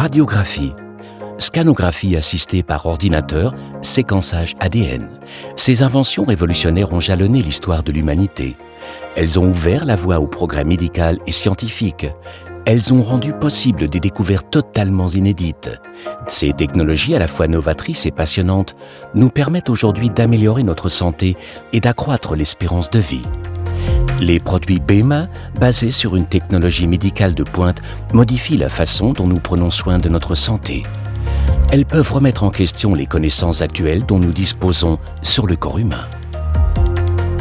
Radiographie, scanographie assistée par ordinateur, séquençage ADN. Ces inventions révolutionnaires ont jalonné l'histoire de l'humanité. Elles ont ouvert la voie au progrès médical et scientifique. Elles ont rendu possible des découvertes totalement inédites. Ces technologies, à la fois novatrices et passionnantes, nous permettent aujourd'hui d'améliorer notre santé et d'accroître l'espérance de vie. Les produits BEMA, basés sur une technologie médicale de pointe, modifient la façon dont nous prenons soin de notre santé. Elles peuvent remettre en question les connaissances actuelles dont nous disposons sur le corps humain.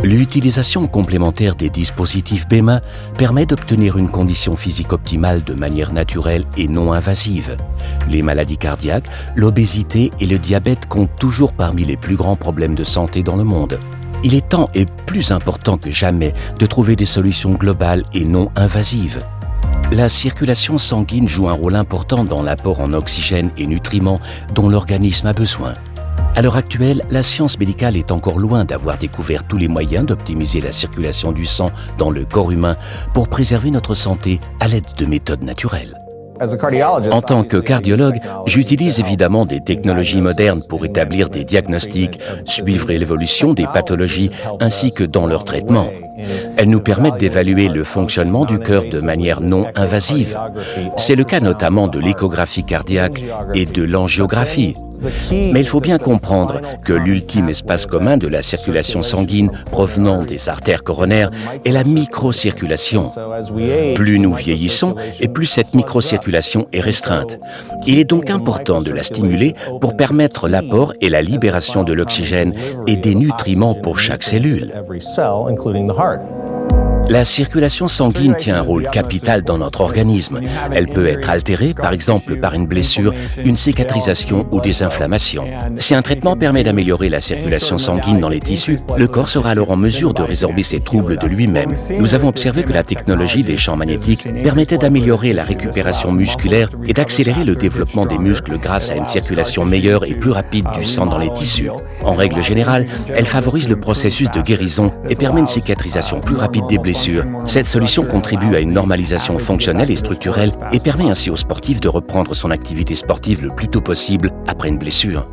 L'utilisation complémentaire des dispositifs BEMA permet d'obtenir une condition physique optimale de manière naturelle et non invasive. Les maladies cardiaques, l'obésité et le diabète comptent toujours parmi les plus grands problèmes de santé dans le monde. Il est temps et plus important que jamais de trouver des solutions globales et non invasives. La circulation sanguine joue un rôle important dans l'apport en oxygène et nutriments dont l'organisme a besoin. À l'heure actuelle, la science médicale est encore loin d'avoir découvert tous les moyens d'optimiser la circulation du sang dans le corps humain pour préserver notre santé à l'aide de méthodes naturelles. En tant que cardiologue, j'utilise évidemment des technologies modernes pour établir des diagnostics, suivre l'évolution des pathologies ainsi que dans leur traitement. Elles nous permettent d'évaluer le fonctionnement du cœur de manière non invasive. C'est le cas notamment de l'échographie cardiaque et de l'angiographie. Mais il faut bien comprendre que l'ultime espace commun de la circulation sanguine provenant des artères coronaires est la microcirculation. Plus nous vieillissons et plus cette microcirculation est restreinte. Il est donc important de la stimuler pour permettre l'apport et la libération de l'oxygène et des nutriments pour chaque cellule. La circulation sanguine tient un rôle capital dans notre organisme. Elle peut être altérée, par exemple par une blessure, une cicatrisation ou des inflammations. Si un traitement permet d'améliorer la circulation sanguine dans les tissus, le corps sera alors en mesure de résorber ces troubles de lui-même. Nous avons observé que la technologie des champs magnétiques permettait d'améliorer la récupération musculaire et d'accélérer le développement des muscles grâce à une circulation meilleure et plus rapide du sang dans les tissus. En règle générale, elle favorise le processus de guérison et permet une cicatrisation plus rapide des blessures. Cette solution contribue à une normalisation fonctionnelle et structurelle et permet ainsi au sportif de reprendre son activité sportive le plus tôt possible après une blessure.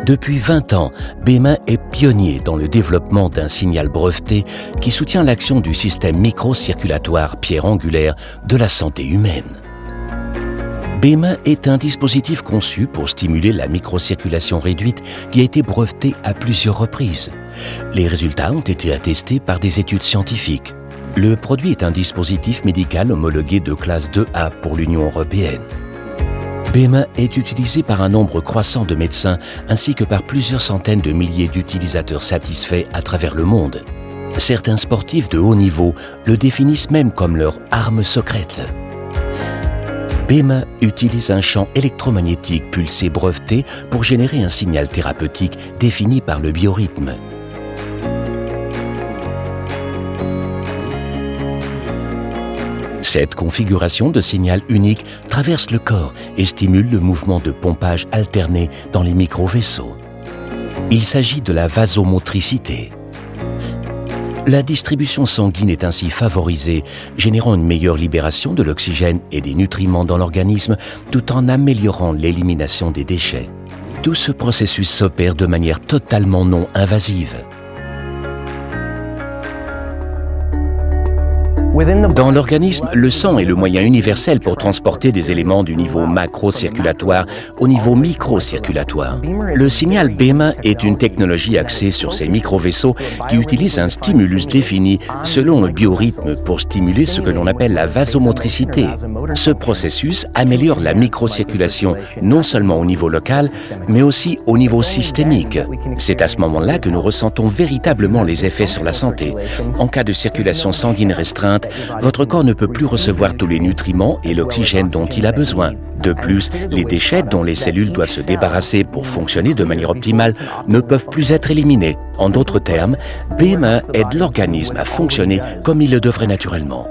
Depuis 20 ans, BEMA est pionnier dans le développement d'un signal breveté qui soutient l'action du système microcirculatoire pierre angulaire de la santé humaine. BEMA est un dispositif conçu pour stimuler la microcirculation réduite qui a été breveté à plusieurs reprises. Les résultats ont été attestés par des études scientifiques. Le produit est un dispositif médical homologué de classe 2A pour l'Union européenne. BEMA est utilisé par un nombre croissant de médecins ainsi que par plusieurs centaines de milliers d'utilisateurs satisfaits à travers le monde. Certains sportifs de haut niveau le définissent même comme leur arme secrète. BEMA utilise un champ électromagnétique pulsé breveté pour générer un signal thérapeutique défini par le biorhythme. Cette configuration de signal unique traverse le corps et stimule le mouvement de pompage alterné dans les micro-vaisseaux. Il s'agit de la vasomotricité. La distribution sanguine est ainsi favorisée, générant une meilleure libération de l'oxygène et des nutriments dans l'organisme, tout en améliorant l'élimination des déchets. Tout ce processus s'opère de manière totalement non invasive. Dans l'organisme, le sang est le moyen universel pour transporter des éléments du niveau macrocirculatoire au niveau microcirculatoire. Le signal BEMA est une technologie axée sur ces micro-vaisseaux qui utilisent un stimulus défini selon le biorhythme pour stimuler ce que l'on appelle la vasomotricité. Ce processus améliore la microcirculation non seulement au niveau local, mais aussi au niveau systémique. C'est à ce moment-là que nous ressentons véritablement les effets sur la santé. En cas de circulation sanguine restreinte, votre corps ne peut plus recevoir tous les nutriments et l'oxygène dont il a besoin. De plus, les déchets dont les cellules doivent se débarrasser pour fonctionner de manière optimale ne peuvent plus être éliminés. En d'autres termes, BEMA aide l'organisme à fonctionner comme il le devrait naturellement.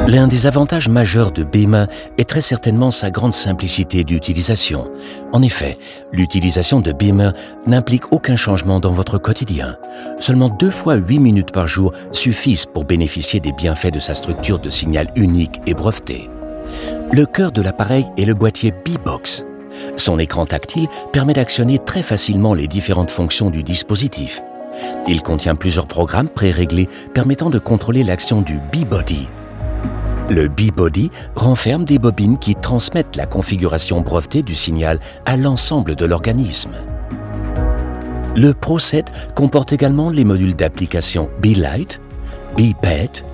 L'un des avantages majeurs de BEMA est très certainement sa grande simplicité d'utilisation. En effet, l'utilisation de BEMA n'implique aucun changement dans votre quotidien. Seulement 2 fois 8 minutes par jour suffisent pour bénéficier des bienfaits de sa structure de signal unique et breveté. Le cœur de l'appareil est le boîtier B-Box. Son écran tactile permet d'actionner très facilement les différentes fonctions du dispositif. Il contient plusieurs programmes pré-réglés permettant de contrôler l'action du B-Body. Le B-Body renferme des bobines qui transmettent la configuration brevetée du signal à l'ensemble de l'organisme. Le Pro 7 comporte également les modules d'application B-Light, B-Pet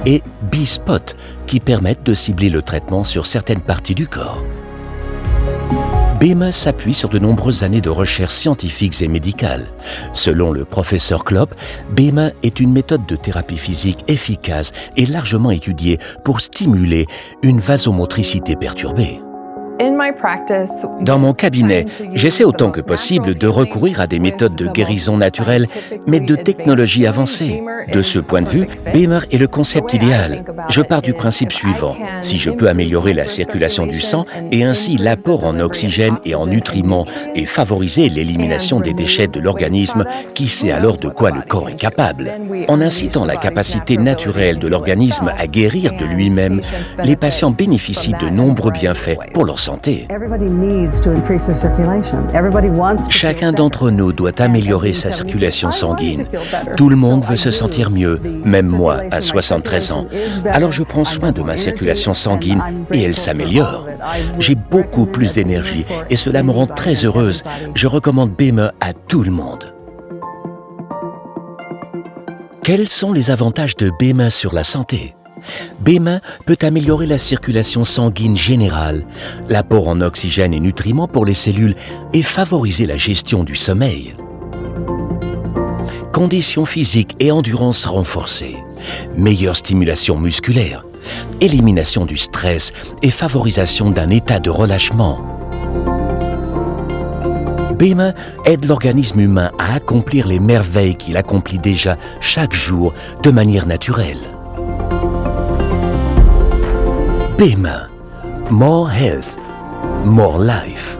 et B-Spot qui permettent de cibler le traitement sur certaines parties du corps. BEMA s'appuie sur de nombreuses années de recherches scientifiques et médicales. Selon le professeur Klopp, BEMA est une méthode de thérapie physique efficace et largement étudiée pour stimuler une vasomotricité perturbée. Dans mon cabinet, j'essaie autant que possible de recourir à des méthodes de guérison naturelle, mais de technologie avancée. De ce point de vue, BEMA est le concept idéal. Je pars du principe suivant. Si je peux améliorer la circulation du sang et ainsi l'apport en oxygène et en nutriments et favoriser l'élimination des déchets de l'organisme, qui sait alors de quoi le corps est capable? En incitant la capacité naturelle de l'organisme à guérir de lui-même, les patients bénéficient de nombreux bienfaits pour leur santé. Chacun d'entre nous doit améliorer sa circulation sanguine. Tout le monde veut se sentir mieux, même moi à 73 ans. Alors je prends soin de ma circulation sanguine et elle s'améliore. J'ai beaucoup plus d'énergie et cela me rend très heureuse. Je recommande BEMA à tout le monde. Quels sont les avantages de BEMA sur la santé? BEMA peut améliorer la circulation sanguine générale, l'apport en oxygène et nutriments pour les cellules et favoriser la gestion du sommeil. Conditions physiques et endurance renforcées, meilleure stimulation musculaire, élimination du stress et favorisation d'un état de relâchement. BEMA aide l'organisme humain à accomplir les merveilles qu'il accomplit déjà chaque jour de manière naturelle. BEMA, more health, more life.